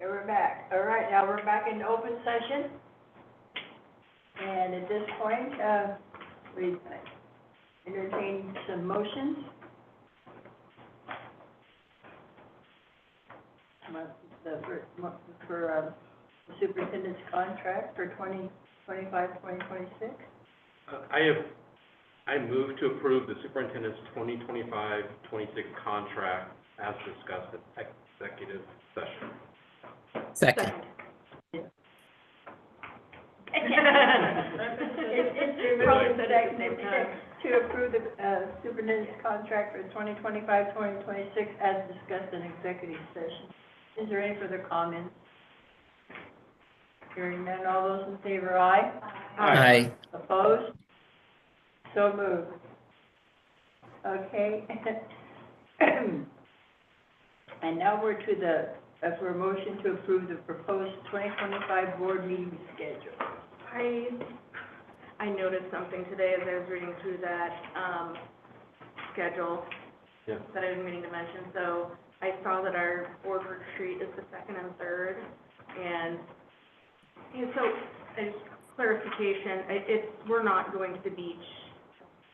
we're back. All right, now we're back in open session. And at this point, we entertain some motions. For the superintendent's contract for 2025, 2026. I move to approve the superintendent's 2025-26 contract as discussed in executive session. Second. It's probably to approve the superintendent's contract for 2025, 2026 as discussed in executive session. Is there any further comments? Hearing none, all those in favor, aye? Aye. Opposed? So moved. Okay. And now we're to for a motion to approve the proposed 2025 board meeting schedule. I noticed something today as I was reading through that schedule that I was meaning to mention. So I saw that our board retreat is the 2nd and 3rd, and so clarification, we're not going to the beach.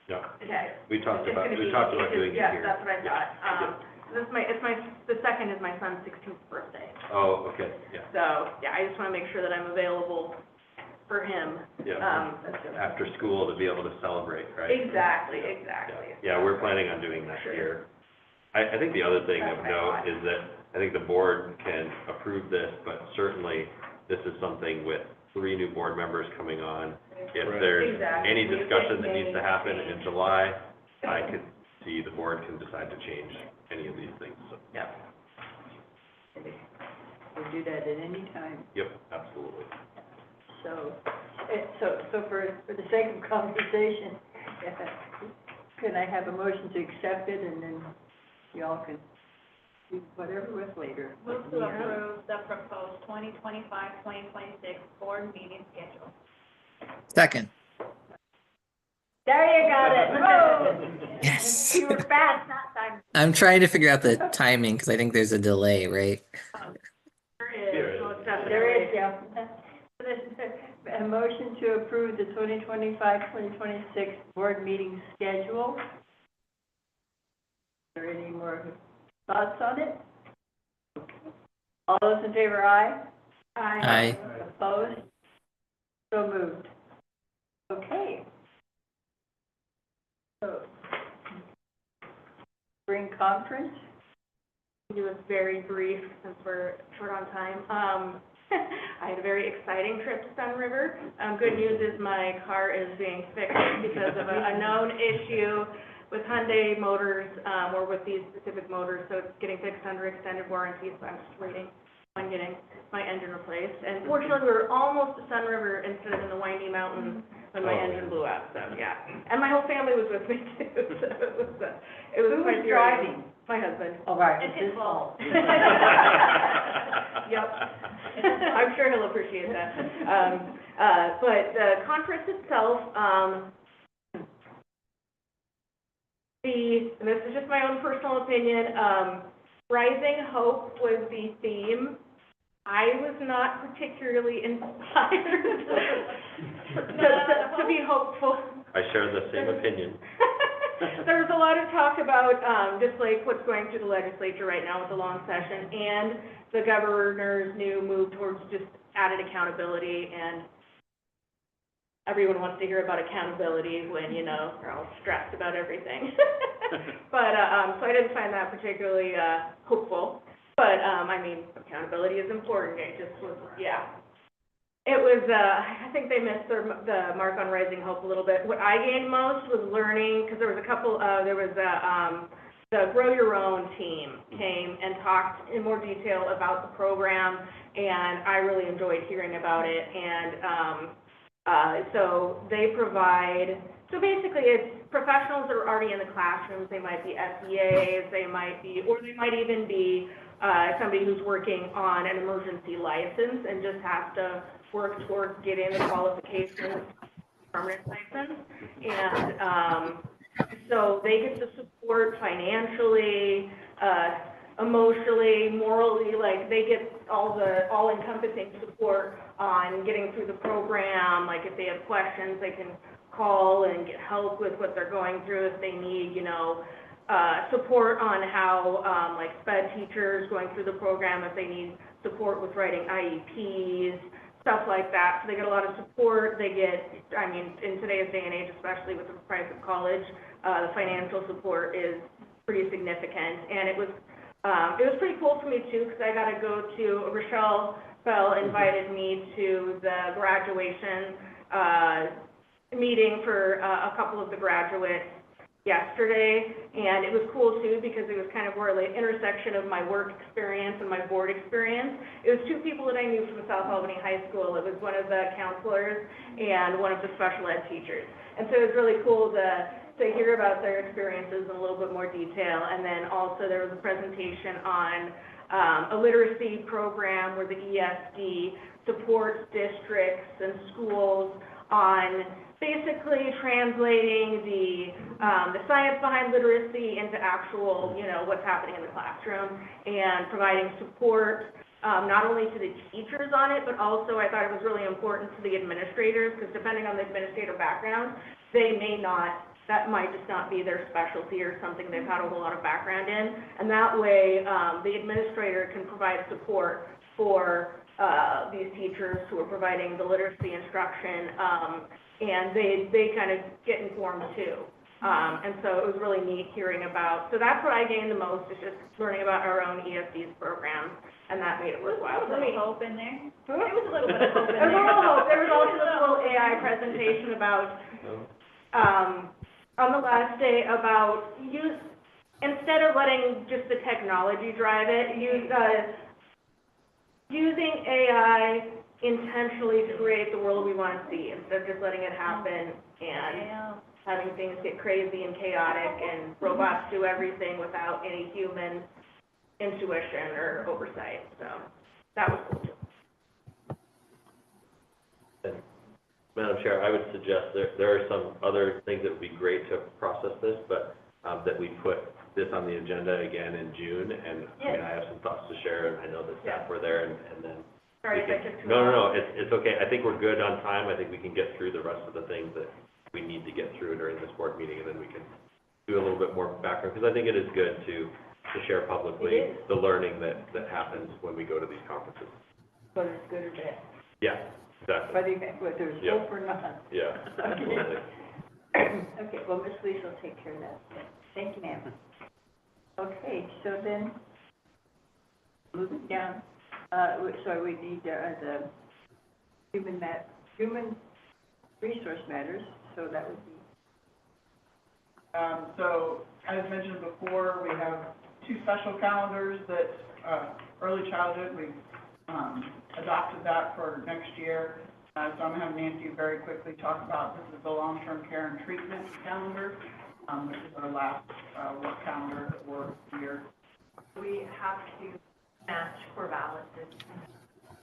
No. Okay. We talked about doing it here. Yeah, that's what I thought. The 2nd is my son's 16th birthday. Oh, okay, yeah. So, yeah, I just want to make sure that I'm available for him. Yeah, after school to be able to celebrate, right? Exactly. Yeah, we're planning on doing that here. I think the other thing of note is that I think the board can approve this, but certainly this is something with 3 new board members coming on. If there's any discussion that needs to happen in July, I could see the board can decide to change any of these things. So. Yeah. We'll do that at any time. Yep, absolutely. So for the sake of conversation, can I have a motion to accept it, and then y'all can do whatever with later? Move to approve the proposed 2025-2026 board meeting schedule. Second. There you got it. Whoa! Yes. You were fast that time. I'm trying to figure out the timing because I think there's a delay, right? There is. There is, yeah. A motion to approve the 2025-2026 board meeting schedule. Are there any more thoughts on it? All those in favor, aye? Aye. Opposed? So moved. Okay. So, spring conference? It was very brief since we're short on time. I had a very exciting trip to Sun River. Good news is my car is being fixed because of a known issue with Hyundai motors, or with these specific motors, so it's getting fixed under extended warranty, so I'm just waiting on getting my engine replaced. And fortunately, we were almost to Sun River instead of in the windy mountains when my engine blew up, so yeah. And my whole family was with me too, so it was Who was driving? My husband. Oh, right. It's his fault. Yep. I'm sure he'll appreciate that. But the conference itself, and this is just my own personal opinion, Rising Hope was the theme. I was not particularly inspired to be hopeful. I share the same opinion. There was a lot of talk about just like what's going through the legislature right now with the long session and the governor's new move towards just added accountability, and everyone wants to hear about accountability when, you know, they're all stressed about everything. But so I didn't find that particularly hopeful. But I mean, accountability is important. It just was, yeah. It was, I think they missed the mark on Rising Hope a little bit. What I gained most was learning, because there was a couple, the Grow Your Own team came and talked in more detail about the program, and I really enjoyed hearing about it. And so they provide, so basically it's professionals that are already in the classrooms. They might be SEAs, they might be, or they might even be somebody who's working on an emergency license and just has to work towards getting the qualifications permanent license. And so they get the support financially, emotionally, morally, like, they get all the all-encompassing support on getting through the program. Like, if they have questions, they can call and get help with what they're going through. If they need, support on how, like, sped teachers going through the program, if they need support with writing IEPs, stuff like that. So they get a lot of support. They get, I mean, in today's day and age, especially with the price of college, the financial support is pretty significant. And it was pretty cool for me too, because I got to go to, Rochelle Bell invited me to the graduation meeting for a couple of the graduates yesterday, and it was cool too because it was kind of more like intersection of my work experience and my board experience. It was two people that I knew from South Albany High School. It was one of the counselors and one of the special ed teachers. And so it was really cool to hear about their experiences in a little bit more detail. And then also there was a presentation on a literacy program where the ESD supports districts and schools on basically translating the science behind literacy into actual, what's happening in the classroom, and providing support not only to the teachers on it, but also I thought it was really important to the administrators, because depending on the administrator background, that might just not be their specialty or something they've had a whole lot of background in. And that way, the administrator can provide support for these teachers who are providing the literacy instruction, and they kind of get informed too. And so it was really neat hearing about, so that's what I gained the most, is just learning about our own ESD's programs, and that made it worthwhile for me. There was a little hope in there. There was a little bit of hope in There was a little hope. There was also There was a this little little AI presentation about, on the last day, about instead of letting just the technology drive it, using AI intentionally to create the world we want to see, instead of just letting it happen and having things get crazy and chaotic and robots do everything without any human intuition or oversight. So that was cool too. And Madam Chair, I would suggest there are some other things that would be great to process this, but that we put this on the agenda again in June, and I mean, I have some thoughts to share, and I know the staff were there, and then. Sorry if I took too long. No, it's okay. I think we're good on time. I think we can get through the rest of the things that we need to get through during this board meeting, and then we can do a little bit more background, because I think it is good to share publicly the learning that happens when we go to these conferences. Whether it's good or bad, Yeah, exactly. whether there's hope or not. Yeah, absolutely. Okay, well, Ms. Lees will take care of that. Thank you, ma'am. Okay, so then, moving down, so we need the human resource matters, so that would be. So, as mentioned before, we have two special calendars that, early childhood, we've adopted that for next year. So I'm going to have Nancy very quickly talk about, this is the long-term care and treatment calendar, which is our last work calendar for the year. We have to match core balances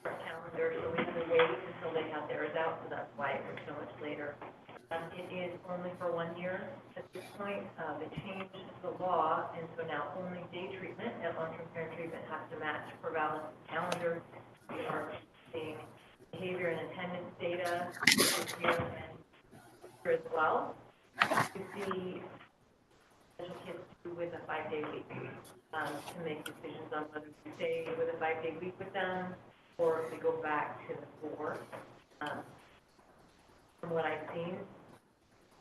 for calendar, so we have to wait until they have theirs out, so that's why it was so much later. It is only for 1 year at this point. They changed the law, and so now only day treatment and long-term care treatment has to match core balance calendar. We are seeing behavior and attendance data this year and here as well. You see special kids with a 5-day week to make decisions on whether to stay with a 5-day week with them or if we go back to the 4. From what I've seen,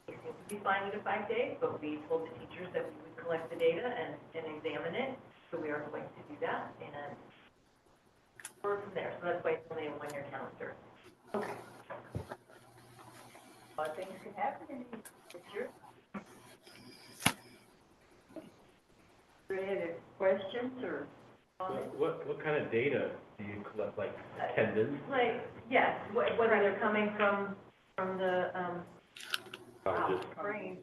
they seem to be fine with a 5-day, but we told the teachers that we would collect the data and examine it, so we are going to do that and forward from there. So that's why it's only a 1-year calendar. Okay. A lot of things can happen in this year. Any other questions or comments? What kind of data do you collect, like attendance? Like, yes, whether they're coming from the, Colleges.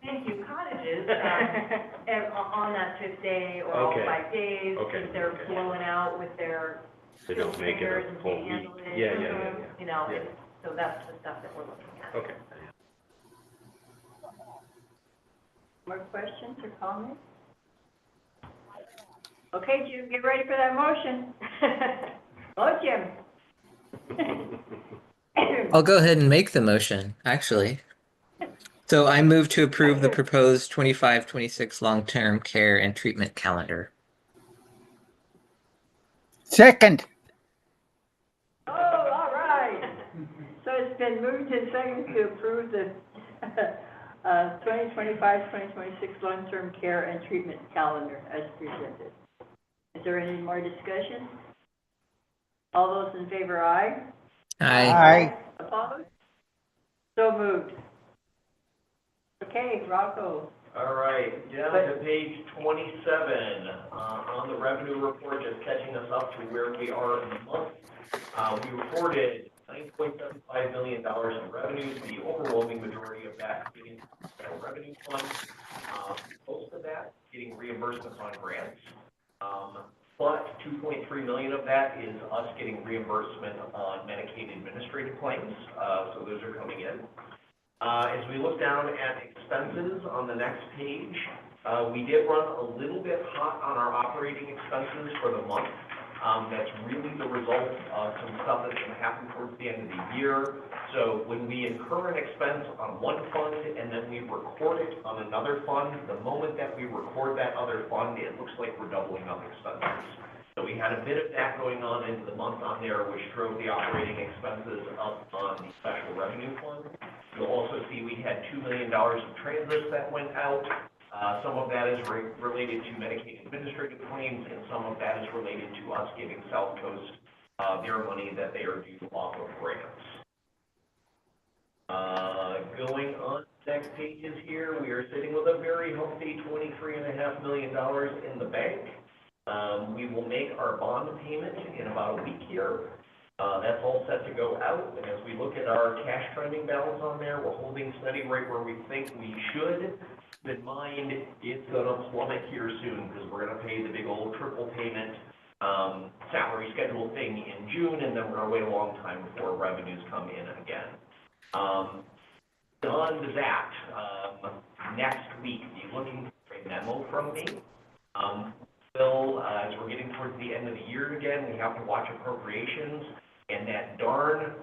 thank you, cottages, and on that 5th day or all Okay. 5 days, Okay, if they're okay. blowing out with their They don't make it fingers a and whole can't handle week. it. Yeah. You know, Yeah. so that's the stuff that we're looking at. Okay. More questions or comments? Okay, Jim, get ready for that motion. Oh, Jim. I'll go ahead and make the motion, actually. So I move to approve the proposed 25-26 long-term care and treatment calendar. Second. Oh, all right. So it's been moved and seconded to approve the 2025-2026 long-term care and treatment calendar as presented. Is there any more discussion? All those in favor, aye? Aye. Opposed? So moved. Okay, Rocco. All right, down to page 27, on the revenue report, just catching us up to where we are in the month. We reported $9.75 million in revenues, the overwhelming majority of that being federal revenue fund. Most of that getting reimbursements on grants. But $2.3 million of that is us getting reimbursement on Medicaid administrative claims, so those are coming in. As we look down at expenses on the next page, we did run a little bit hot on our operating expenses for the month. That's really the result of some stuff that's going to happen towards the end of the year. So when we incur an expense on one fund and then we record it on another fund, the moment that we record that other fund, it looks like we're doubling up expenses. So we had a bit of that going on into the month on there, which drove the operating expenses up on the special revenue fund. You'll also see we had $2 million of transits that went out. Some of that is related to Medicaid administrative claims, and some of that is related to us giving South Coast their money that they are due off of grants. Going on to next pages here, we are sitting with a very healthy $23.5 million in the bank. We will make our bond payment in about a week here. That's all set to go out, and as we look at our cash trending balance on there, we're holding steady right where we think we should. Keep in mind, it's gonna plummet here soon, because we're gonna pay the big old triple payment, salary schedule thing in June, and then we're gonna wait a long time before revenues come in again. Beyond that, next week, be looking for a memo from me. As we're getting towards the end of the year again, we have to watch appropriations, and that darn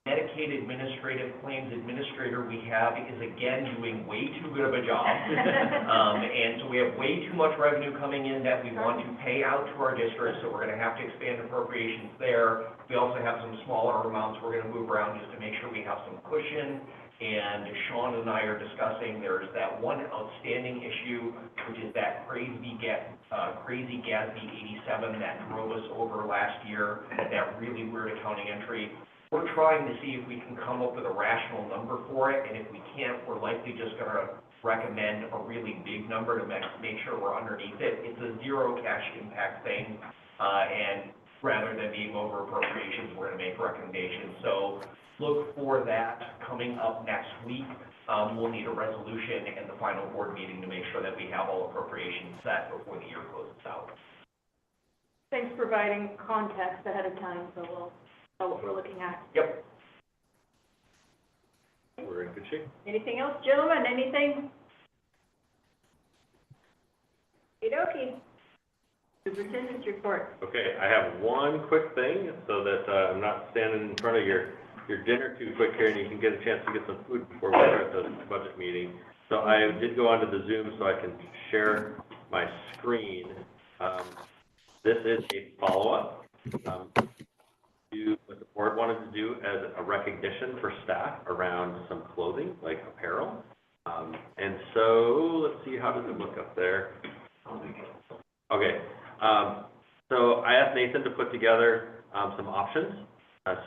Medicaid administrative claims administrator we have is again doing way too good of a job. And so we have way too much revenue coming in that we want to pay out to our districts, so we're going to have to expand appropriations there. We also have some smaller amounts we're going to move around just to make sure we have some cushion. And Sean and I are discussing, there's that one outstanding issue, which is that crazy GASB 87 that drove us over last year, that really weird accounting entry. We're trying to see if we can come up with a rational number for it, and if we can't, we're likely just going to recommend a really big number to make sure we're underneath it. It's a zero cash impact thing, and rather than being over appropriations, we're going to make recommendations. So look for that coming up next week. We'll need a resolution and the final board meeting to make sure that we have all appropriations set before the year closes out. Thanks for providing context ahead of time, so we'll know what we're looking at. Yep. We're in good shape. Anything else, gentlemen? Anything? Okey-dokey. Superintendent's report. Okay, I have one quick thing so that I'm not standing in front of your dinner too quick here, and you can get a chance to get some food before we start the budget meeting. So I did go onto the Zoom so I can share my screen. This is a follow-up to what the board wanted to do as a recognition for staff around some clothing, like apparel. And so let's see, how does it look up there? Okay, so I asked Nathan to put together some options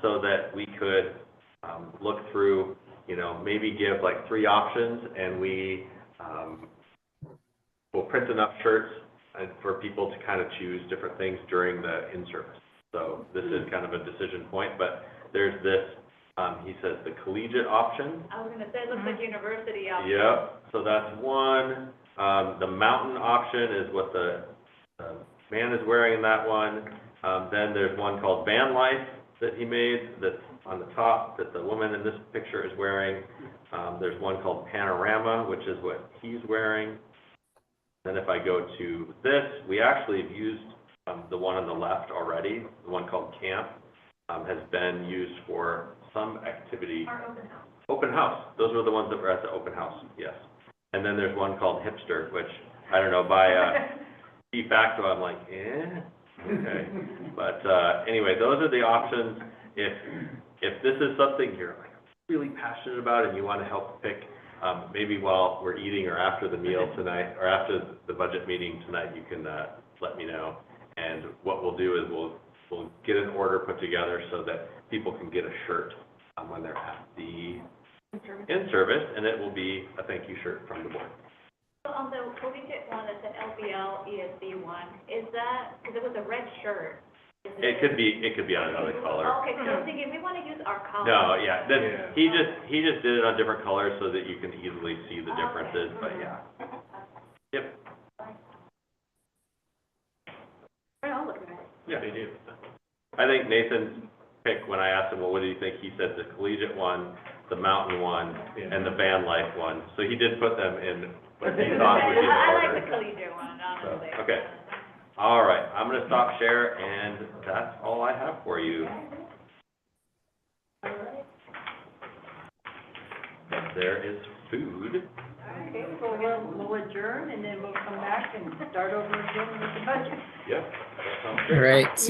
so that we could look through, maybe give like 3 options, and we will print enough shirts for people to kind of choose different things during the in-service. So this is kind of a decision point, but there's this, he says the collegiate option. I was gonna say, it looks like university option. Yep, so that's one. The mountain option is what the man is wearing in that one. Then there's one called Van Life that he made that's on the top that the woman in this picture is wearing. There's one called Panorama, which is what he's wearing. Then if I go to this, we actually have used the one on the left already, the one called Camp, has been used for some activity. Our open house. Open house, those were the ones that were at the open house, yes. And then there's one called Hipster, which, I don't know, by de facto, I'm like, okay. But anyway, those are the options. If this is something you're like really passionate about and you want to help pick, maybe while we're eating or after the meal tonight, or after the budget meeting tonight, you can let me know. And what we'll do is we'll get an order put together so that people can get a shirt when they're at the in-service, and it will be a thank you shirt from the board. So on the collegiate one, that's an LBL ESD one, is that, because it was a red shirt? Is It could be on another color. Okay, so I was thinking, we want to use our color. No, yeah, he just did it on different colors so that you can easily see the differences, but yeah. Yep, I'll look at it. yeah, they do. I think Nathan's pick, when I asked him, well, what do you think? He said the collegiate one, the mountain one, and the van life one. So he did put them in what he thought would be the I order. like the collegiate one, honestly. So, okay. All right, I'm gonna stop share, and that's all I have for you. There is food. Okay, so we'll adjourn, and then we'll come back and start over again with the budget. Yep, that sounds good. All right, see you.